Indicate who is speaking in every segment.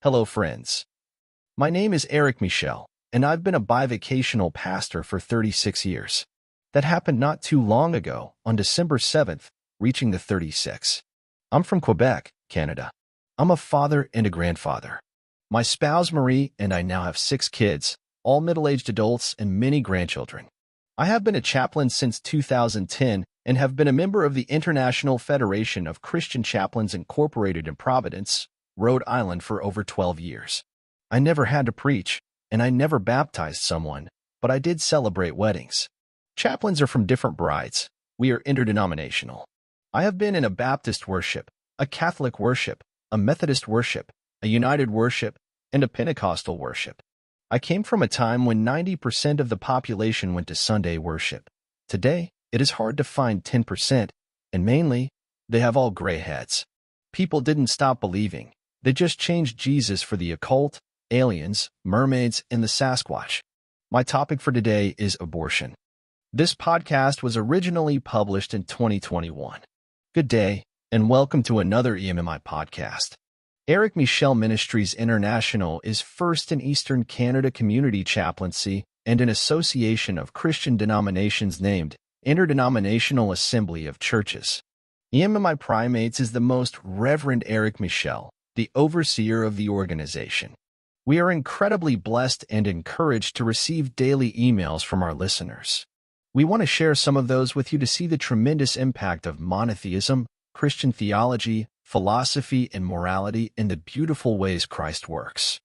Speaker 1: Hello, friends. My name is Michel, and I've been a bivocational pastor for 36 years. That happened not too long ago, on December 7th, reaching the 36. I'm from Quebec, Canada. I'm a father and a grandfather. My spouse Marie and I now have 6 kids, all middle-aged adults and many grandchildren. I have been a chaplain since 2010 and have been a member of the International Federation of Christian Chaplains Incorporated in Providence, Rhode Island for over 12 years. I never had to preach, and I never baptized someone, but I did celebrate weddings. Chaplains are from different brides. We are interdenominational. I have been in a Baptist worship, a Catholic worship, a Methodist worship, a United worship, and a Pentecostal worship. I came from a time when 90% of the population went to Sunday worship. Today, it is hard to find 10%, and mainly, they have all gray heads. People didn't stop believing. They just changed Jesus for the occult, aliens, mermaids, and the Sasquatch. My topic for today is abortion. This podcast was originally published in 2021. Good day, and welcome to another EMMI podcast. Michel Ministries International is first in Eastern Canada community chaplaincy and an association of Christian denominations named Interdenominational Assembly of Churches. EMMI Primates is the Most Reverend Michel, the overseer of the organization. We are incredibly blessed and encouraged to receive daily emails from our listeners. We want to share some of those with you to see the tremendous impact of monotheism, Christian theology, philosophy, and morality in the beautiful ways Christ works.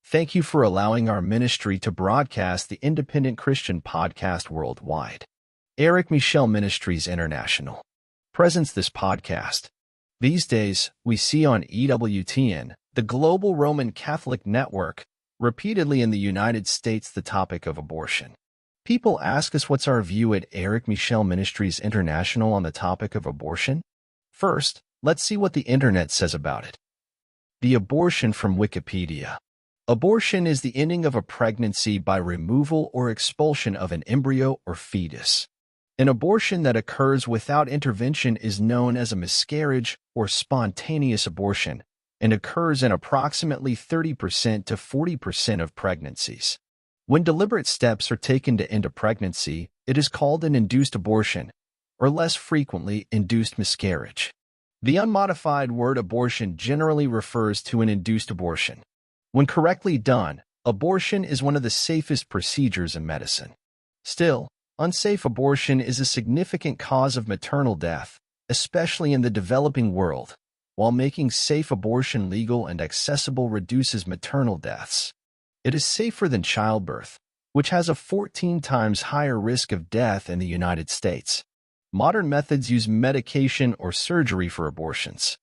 Speaker 1: Thank you for allowing our ministry to broadcast the independent Christian podcast worldwide. Michel Ministries International presents this podcast. These days, we see on EWTN, the Global Roman Catholic Network, repeatedly in the United States the topic of abortion. People ask us what's our view at Michel Ministries International on the topic of abortion. First, let's see what the internet says about it. The abortion from Wikipedia. Abortion is the ending of a pregnancy by removal or expulsion of an embryo or fetus. An abortion that occurs without intervention is known as a miscarriage or spontaneous abortion and occurs in approximately 30% to 40% of pregnancies. When deliberate steps are taken to end a pregnancy, it is called an induced abortion, or less frequently, induced miscarriage. The unmodified word abortion generally refers to an induced abortion. When correctly done, abortion is one of the safest procedures in medicine. Still, unsafe abortion is a significant cause of maternal death, especially in the developing world, while making safe abortion legal and accessible reduces maternal deaths. It is safer than childbirth, which has a 14 times higher risk of death in the United States. Modern methods use medication or surgery for abortions.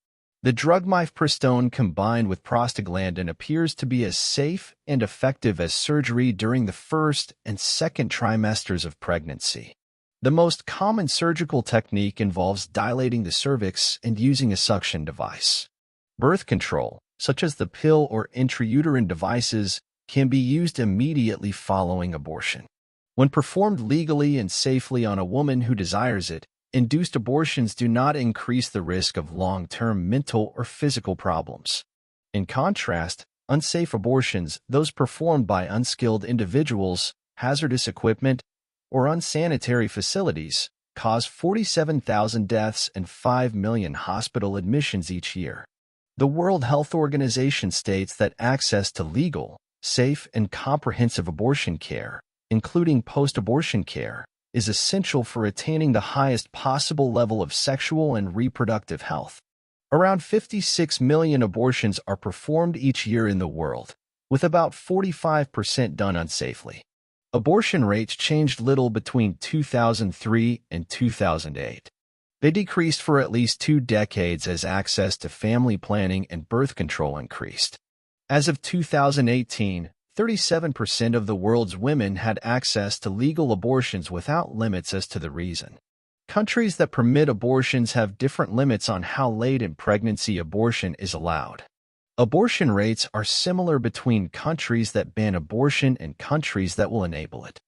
Speaker 1: The drug mifepristone combined with prostaglandin appears to be as safe and effective as surgery during the first and second trimesters of pregnancy. The most common surgical technique involves dilating the cervix and using a suction device. Birth control, such as the pill or intrauterine devices, can be used immediately following abortion. When performed legally and safely on a woman who desires it, induced abortions do not increase the risk of long-term mental or physical problems. In contrast, unsafe abortions, those performed by unskilled individuals, hazardous equipment, or unsanitary facilities, cause 47,000 deaths and 5 million hospital admissions each year. The World Health Organization states that access to legal, safe, and comprehensive abortion care, including post-abortion care, is essential for attaining the highest possible level of sexual and reproductive health. Around 56 million abortions are performed each year in the world, with about 45% done unsafely. Abortion rates changed little between 2003 and 2008. They decreased for at least 2 decades as access to family planning and birth control increased. As of 2018, 37% of the world's women had access to legal abortions without limits as to the reason. Countries that permit abortions have different limits on how late in pregnancy abortion is allowed. Abortion rates are similar between countries that ban abortion and countries that will enable it.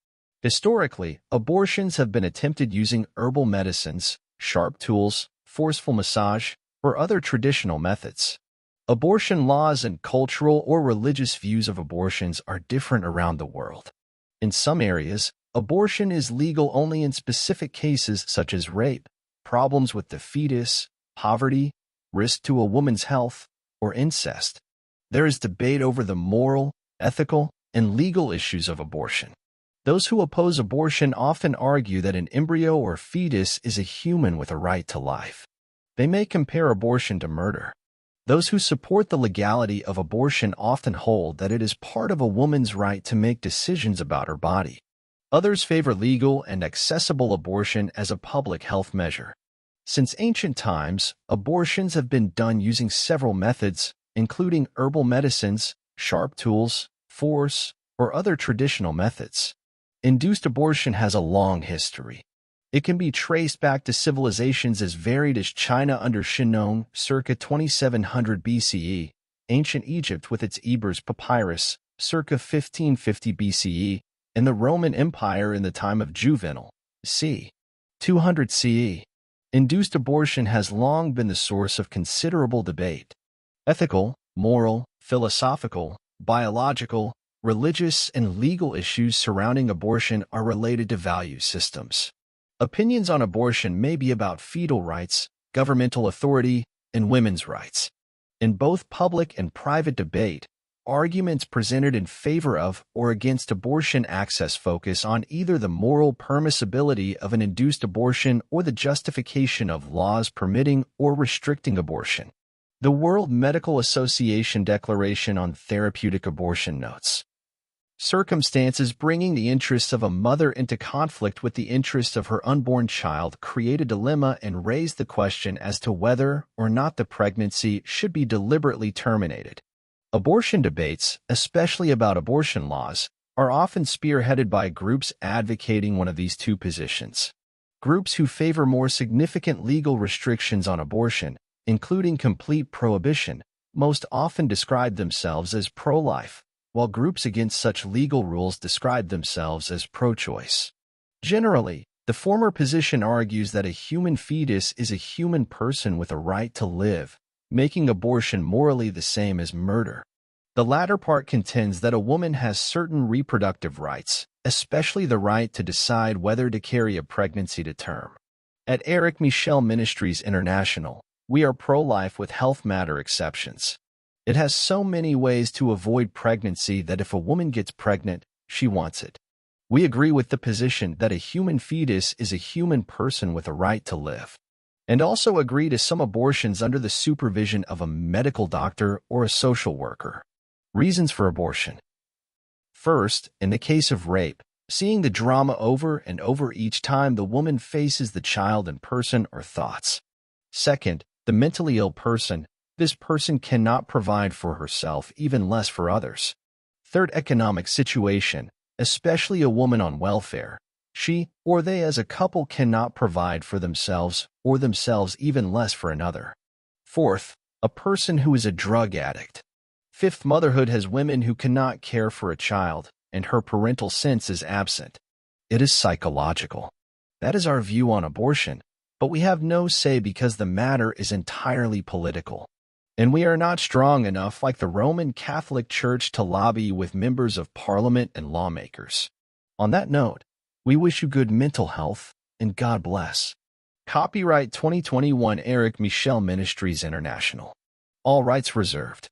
Speaker 1: Historically, abortions have been attempted using herbal medicines, sharp tools, forceful massage, or other traditional methods. Abortion laws and cultural or religious views of abortions are different around the world. In some areas, abortion is legal only in specific cases such as rape, problems with the fetus, poverty, risk to a woman's health, or incest. There is debate over the moral, ethical, and legal issues of abortion. Those who oppose abortion often argue that an embryo or fetus is a human with a right to life. They may compare abortion to murder. Those who support the legality of abortion often hold that it is part of a woman's right to make decisions about her body. Others favor legal and accessible abortion as a public health measure. Since ancient times, abortions have been done using several methods, including herbal medicines, sharp tools, force, or other traditional methods. Induced abortion has a long history. It can be traced back to civilizations as varied as China under Shennong, circa 2700 BCE, ancient Egypt with its Ebers papyrus, circa 1550 BCE, and the Roman Empire in the time of Juvenal, c. 200 CE. Induced abortion has long been the source of considerable debate. Ethical, moral, philosophical, biological, religious, and legal issues surrounding abortion are related to value systems. Opinions on abortion may be about fetal rights, governmental authority, and women's rights. In both public and private debate, arguments presented in favor of or against abortion access focus on either the moral permissibility of an induced abortion or the justification of laws permitting or restricting abortion. The World Medical Association Declaration on Therapeutic Abortion notes, circumstances bringing the interests of a mother into conflict with the interests of her unborn child create a dilemma and raise the question as to whether or not the pregnancy should be deliberately terminated. Abortion debates, especially about abortion laws, are often spearheaded by groups advocating one of these two positions. Groups who favor more significant legal restrictions on abortion, including complete prohibition, most often describe themselves as pro-life, while groups against such legal rules describe themselves as pro-choice. Generally, the former position argues that a human fetus is a human person with a right to live, making abortion morally the same as murder. The latter part contends that a woman has certain reproductive rights, especially the right to decide whether to carry a pregnancy to term. At Michel Ministries International, we are pro-life with health matter exceptions. It has so many ways to avoid pregnancy that if a woman gets pregnant, she wants it. We agree with the position that a human fetus is a human person with a right to live, and also agree to some abortions under the supervision of a medical doctor or a social worker. Reasons for abortion. First, in the case of rape, seeing the drama over and over each time the woman faces the child in person or thoughts. Second, the mentally ill person. This person cannot provide for herself, even less for others. Third, economic situation, especially a woman on welfare. She or they as a couple cannot provide for themselves or themselves, even less for another. Fourth, a person who is a drug addict. Fifth, motherhood has women who cannot care for a child, and her parental sense is absent. It is psychological. That is our view on abortion, but we have no say because the matter is entirely political. And we are not strong enough like the Roman Catholic Church to lobby with members of parliament and lawmakers. On that note, we wish you good mental health, and God bless. Copyright 2021 Michel Ministries International. All rights reserved.